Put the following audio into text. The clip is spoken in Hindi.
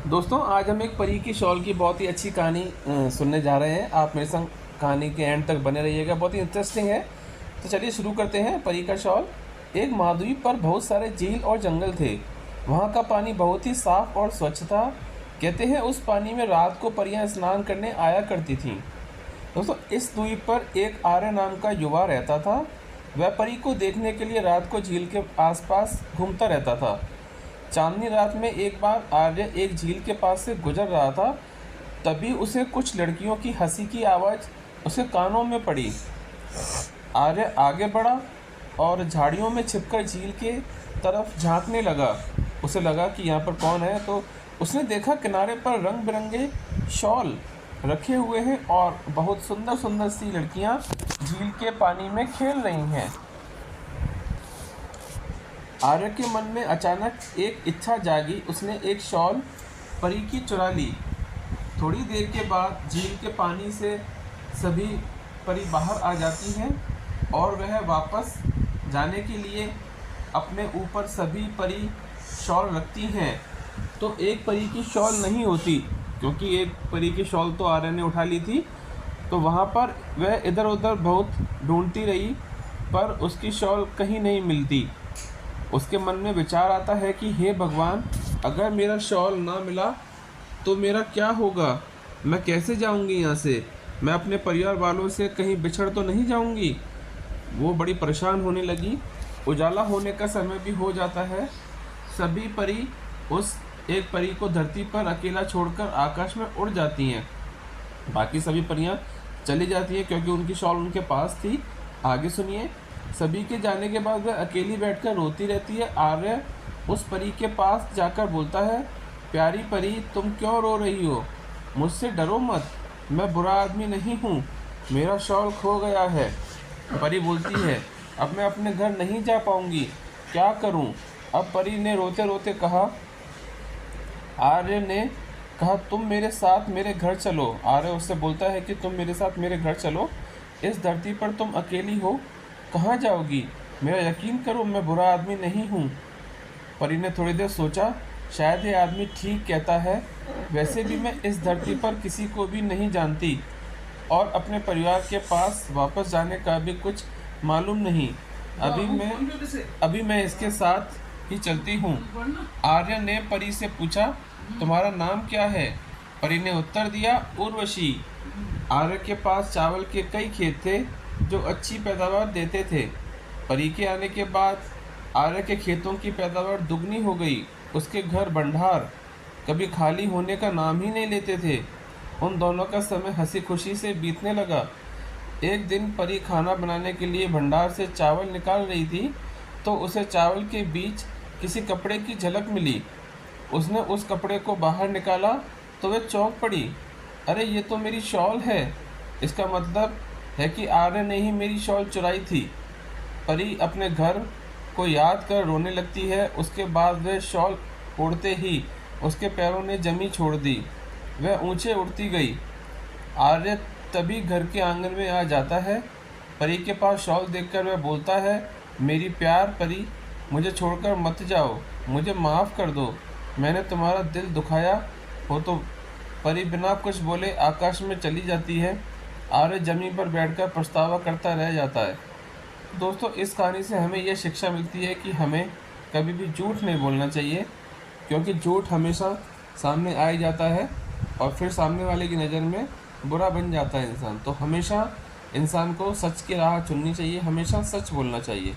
दोस्तों, आज हम एक परी की शॉल की बहुत ही अच्छी कहानी सुनने जा रहे हैं। आप मेरे संग कहानी के एंड तक बने रहिएगा, बहुत ही इंटरेस्टिंग है। तो चलिए शुरू करते हैं। परी का शॉल। एक महाद्वीप पर बहुत सारे झील और जंगल थे। वहाँ का पानी बहुत ही साफ और स्वच्छ था। कहते हैं उस पानी में रात को परियां स्नान करने आया करती थीं। दोस्तों, इस द्वीप पर एक आर्य नाम का युवा रहता था। वह परी को देखने के लिए रात को झील के आसपास घूमता रहता था। चांदनी रात में एक बार आर्य एक झील के पास से गुजर रहा था। तभी उसे कुछ लड़कियों की हंसी की आवाज़ उसे कानों में पड़ी। आर्य आगे बढ़ा और झाड़ियों में छिपकर झील के तरफ झांकने लगा। उसे लगा कि यहाँ पर कौन है, तो उसने देखा किनारे पर रंग बिरंगे शॉल रखे हुए हैं और बहुत सुंदर सुंदर सी लड़कियाँ झील के पानी में खेल रही हैं। आर्य के मन में अचानक एक इच्छा जागी। उसने एक शॉल परी की चुरा ली। थोड़ी देर के बाद झील के पानी से सभी परी बाहर आ जाती हैं और वह वापस जाने के लिए अपने ऊपर सभी परी शॉल रखती हैं। तो एक परी की शॉल नहीं होती, क्योंकि एक परी की शॉल तो आर्य ने उठा ली थी। तो वहाँ पर वह इधर उधर बहुत ढूंढती रही, पर उसकी शॉल कहीं नहीं मिलती। उसके मन में विचार आता है कि हे भगवान, अगर मेरा शॉल ना मिला तो मेरा क्या होगा? मैं कैसे जाऊंगी यहाँ से? मैं अपने परिवार वालों से कहीं बिछड़ तो नहीं जाऊंगी? वो बड़ी परेशान होने लगी। उजाला होने का समय भी हो जाता है। सभी परी उस एक परी को धरती पर अकेला छोड़कर आकाश में उड़ जाती हैं। बाकी सभी परियां चली जाती हैं क्योंकि उनकी शॉल उनके पास थी। आगे सुनिए। सभी के जाने के बाद वह अकेली बैठकर रोती रहती है। आर्य उस परी के पास जाकर बोलता है, प्यारी परी, तुम क्यों रो रही हो? मुझसे डरो मत, मैं बुरा आदमी नहीं हूँ। मेरा शॉल खो गया है। परी बोलती है, अब मैं अपने घर नहीं जा पाऊँगी, क्या करूँ? अब परी ने रोते रोते कहा। आर्य ने कहा, तुम मेरे साथ मेरे घर चलो। आर्य उससे बोलता है कि तुम मेरे साथ मेरे घर चलो। इस धरती पर तुम अकेली हो, कहाँ जाओगी? मेरा यकीन करो, मैं बुरा आदमी नहीं हूँ। परी ने थोड़ी देर सोचा, शायद ये आदमी ठीक कहता है। वैसे भी मैं इस धरती पर किसी को भी नहीं जानती और अपने परिवार के पास वापस जाने का भी कुछ मालूम नहीं। अभी मैं इसके साथ ही चलती हूँ। आर्य ने परी से पूछा, तुम्हारा नाम क्या है? परी ने उत्तर दिया, उर्वशी। आर्य के पास चावल के कई खेत थे जो अच्छी पैदावार देते थे। परी के आने के बाद आर्य के खेतों की पैदावार दुगनी हो गई। उसके घर भंडार कभी खाली होने का नाम ही नहीं लेते थे। उन दोनों का समय हंसी खुशी से बीतने लगा। एक दिन परी खाना बनाने के लिए भंडार से चावल निकाल रही थी, तो उसे चावल के बीच किसी कपड़े की झलक मिली। उसने उस कपड़े को बाहर निकाला तो वह चौंक पड़ी। अरे, ये तो मेरी शॉल है। इसका मतलब है कि आर्य ने ही मेरी शॉल चुराई थी। परी अपने घर को याद कर रोने लगती है। उसके बाद वह शॉल उड़ते ही उसके पैरों ने जमी छोड़ दी। वह ऊंचे उड़ती गई। आर्य तभी घर के आंगन में आ जाता है। परी के पास शॉल देखकर वह बोलता है, मेरी प्यार परी, मुझे छोड़कर मत जाओ, मुझे माफ़ कर दो। मैंने तुम्हारा दिल दुखाया हो। तो परी बिना कुछ बोले आकाश में चली जाती है। आर्य जमीन पर बैठकर पछतावा करता रह जाता है। दोस्तों, इस कहानी से हमें यह शिक्षा मिलती है कि हमें कभी भी झूठ नहीं बोलना चाहिए, क्योंकि झूठ हमेशा सामने आ ही जाता है और फिर सामने वाले की नज़र में बुरा बन जाता है इंसान। तो हमेशा इंसान को सच की राह चुननी चाहिए, हमेशा सच बोलना चाहिए।